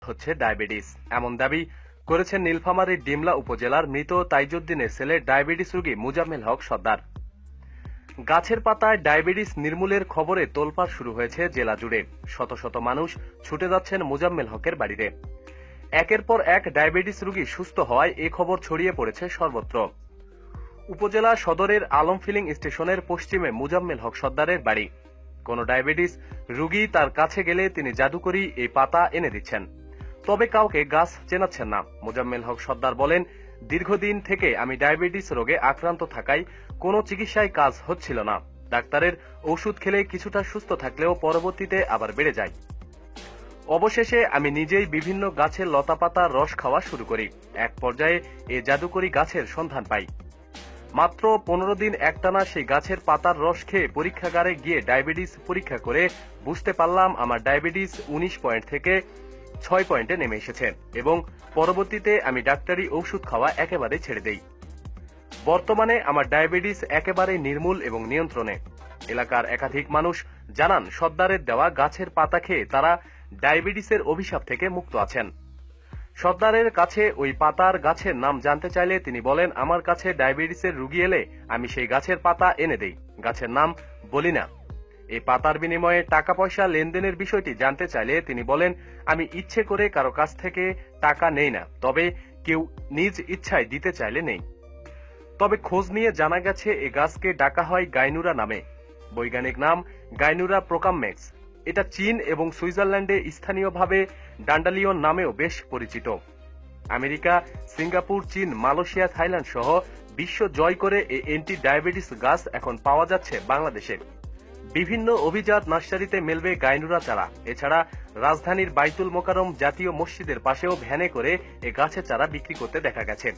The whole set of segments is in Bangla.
হচ্ছে ডায়াবেটিস, এমন দাবি করেছেন নীলফামারীর ডিমলা উপজেলার মৃত তাইজুদ্দিনের ছেলে ডায়াবেটিস রোগী মুজাম্মেল হক সর্দার। গাছের পাতায় ডায়াবেটিস নির্মূলের খবরে তোলপাড় শুরু হয়েছে জেলা জুড়ে। শত শত মানুষ ছুটে যাচ্ছেন মুজাম্মেল হকের বাড়িতে। একের পর এক ডায়াবেটিস রোগী সুস্থ হওয়ায় এ খবর ছড়িয়ে পড়েছে সর্বত্র। উপজেলা সদরের আলম ফিলিং স্টেশনের পশ্চিমে মুজাম্মেল হক সর্দারের বাড়ি। কোন ডায়াবেটিস রোগী তার কাছে গেলে তিনি জাদুকরি এই পাতা এনে দিচ্ছেন, তবে কাউকে গাছ চেনাচ্ছেন না। মুজাম্মেল হক সর্দার বলেন, দীর্ঘদিন থেকে আমি ডায়াবেটিস রোগে আক্রান্ত থাকায় কোনো চিকিৎসায় কাজ হচ্ছিল না। ডাক্তারের ওষুধ খেলে কিছুটা সুস্থ থাকলেও পরবর্তীতে আবার বেড়ে যায়। অবশেষে আমি নিজেই বিভিন্ন গাছের লতাপাতার রস খাওয়া শুরু করি। এক পর্যায়ে এ জাদুকরি গাছের সন্ধান পাই। মাত্র 15 দিন একটানা সেই গাছের পাতার রস খেয়ে পরীক্ষাগারে গিয়ে ডায়াবেটিস পরীক্ষা করে বুঝতে পারলাম আমার ডায়াবেটিস 19 পয়েন্ট থেকে 6 পয়েন্টে নেমে এসেছে এবং পরবর্তীতে আমি ডাক্তারি ঔষধ খাওয়া একেবারে ছেড়ে দেই। বর্তমানে আমার ডায়াবেটিস একেবারে নির্মূল এবং নিয়ন্ত্রণে। এলাকার একাধিক মানুষ জানান, সর্দারের দেওয়া গাছের পাতা খেয়ে তারা ডায়াবেটিসের অভিশাপ থেকে মুক্ত আছেন। সর্দারের কাছে ওই পাতার গাছের নাম জানতে চাইলে তিনি বলেন, আমার কাছে ডায়াবেটিসের রোগী এলে আমি সেই গাছের পাতা এনে দেই, গাছের নাম বলি না। এই পাতার বিনিময়ে টাকা পয়সা লেনদেনের বিষয়টি জানতে চাইলে তিনি বলেন, আমি ইচ্ছে করে কারো কাছ থেকে টাকা নেই না, তবে কেউ নিজ ইচ্ছায় দিতে চাইলে নেই। তবে খোঁজ নিয়ে জানা গেছে এ গাছকে ডাকা হয় গাইনুরা নামে। বৈজ্ঞানিক নাম গাইনুরা প্রোকামমেক্স। এটা চীন এবং সুইজারল্যান্ডে স্থানীয়ভাবে ডান্ডালিয়ন নামেও বেশ পরিচিত। আমেরিকা, সিঙ্গাপুর, চীন, মালয়েশিয়া, থাইল্যান্ড সহ বিশ্ব জয় করে এই অ্যান্টি ডায়াবেটিস গাছ এখন পাওয়া যাচ্ছে বাংলাদেশে। বিভিন্ন অভিজাত নার্সারিতে মেলবে গাইনুরা চারা। এছাড়া রাজধানীর বাইতুল মোকাররম জাতীয় মসজিদের পাশেও ভ্যানে করে এ গাছের চারা বিক্রি করতে দেখা গেছে।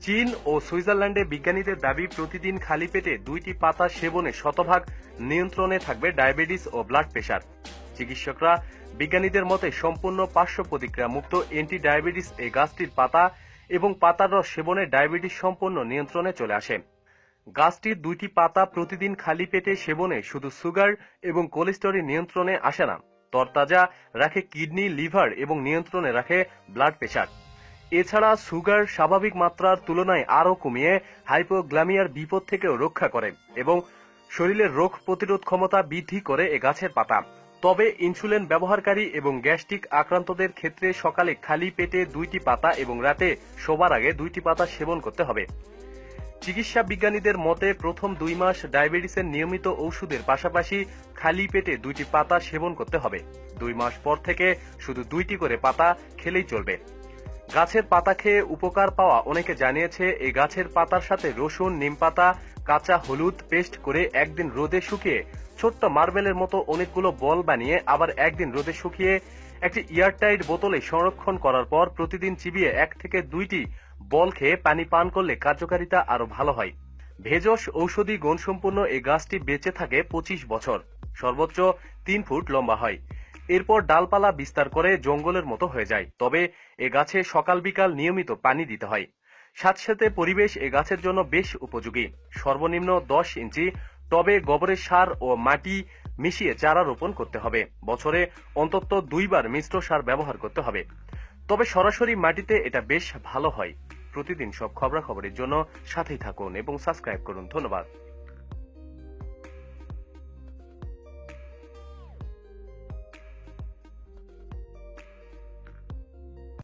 চীন ও সুইজারল্যান্ডে বিজ্ঞানীদের দাবি, প্রতিদিন খালি পেটে 2টি পাতা সেবনে শতভাগ নিয়ন্ত্রণে থাকবে ডায়াবেটিস ও ব্লাড প্রেশার। চিকিৎসকরা বিজ্ঞানীদের মতে সম্পূর্ণ পার্শ্ব প্রতিক্রিয়া মুক্ত অ্যান্টি ডায়াবেটিস এই গাছটির পাতা এবং পাতার রস সেবনে ডায়াবেটিস সম্পূর্ণ নিয়ন্ত্রণে চলে আসে। গাছটির 2টি পাতা প্রতিদিন খালি পেটে সেবনে শুধু সুগার এবং কোলেস্টেরল নিয়ন্ত্রণে আসে না, তরতাজা রাখে কিডনি, লিভার এবং নিয়ন্ত্রণে রাখে ব্লাড প্রেশার। এছাড়া সুগার স্বাভাবিক মাত্রার তুলনায় আরও কমিয়ে হাইপোগ্লামিয়ার বিপদ থেকেও রক্ষা করে এবং শরীরের রোগ প্রতিরোধ ক্ষমতা বৃদ্ধি করে এ গাছের পাতা। তবে ইনসুলিন ব্যবহারকারী এবং গ্যাস্ট্রিক আক্রান্তদের ক্ষেত্রে সকালে খালি পেটে 2টি পাতা এবং রাতে শোবার আগে 2টি পাতা সেবন করতে হবে। চিকিৎসা বিজ্ঞানীদের মতে প্রথম 2 মাস ডায়াবেটিসের নিয়মিত ওষুধের পাশাপাশি খালি পেটে 2টি পাতা সেবন করতে হবে। 2 মাস পর থেকে শুধু 2টি করে পাতা খেলেই চলবে। গাছের পাতা খেয়ে উপকার পাওয়া অনেকে জানিয়েছে, এই গাছের পাতার সাথে রসুন, নিমপাতা, কাঁচা হলুদ পেস্ট করে একদিন রোদে শুকিয়ে ছোট্ট মার্বেলের মতো অনেকগুলো বল বানিয়ে আবার একদিন রোদে শুকিয়ে একটি এয়ারটাইট বোতলে সংরক্ষণ করার পর প্রতিদিন চিবিয়ে 1 থেকে 2টি বল খেয়ে পানি পান করলে কার্যকারিতা আরো ভালো হয়। ভেষজ ঔষধি গুণসম্পন্ন এই গাছটি বেঁচে থাকে 25 বছর, সর্বোচ্চ 3 ফুট লম্বা হয়। এরপর ডালপালা বিস্তার করে জঙ্গলের মতো হয়ে যায়। তবে এ গাছে সকাল বিকাল নিয়মিত পানি দিতে হয়। সাথে পরিবেশ এ গাছের জন্য বেশ উপযোগী। সর্বনিম্ন 10 ইঞ্চি টবে গোবরের সার ও মাটি মিশিয়ে চারা রোপণ করতে হবে। বছরে অন্তত 2 বার মিশ্র সার ব্যবহার করতে হবে। তবে সরাসরি মাটিতে এটা বেশ ভালো হয়। প্রতিদিন সব খবরাখবরের জন্য সাথেই থাকুন এবং সাবস্ক্রাইব করুন। ধন্যবাদ।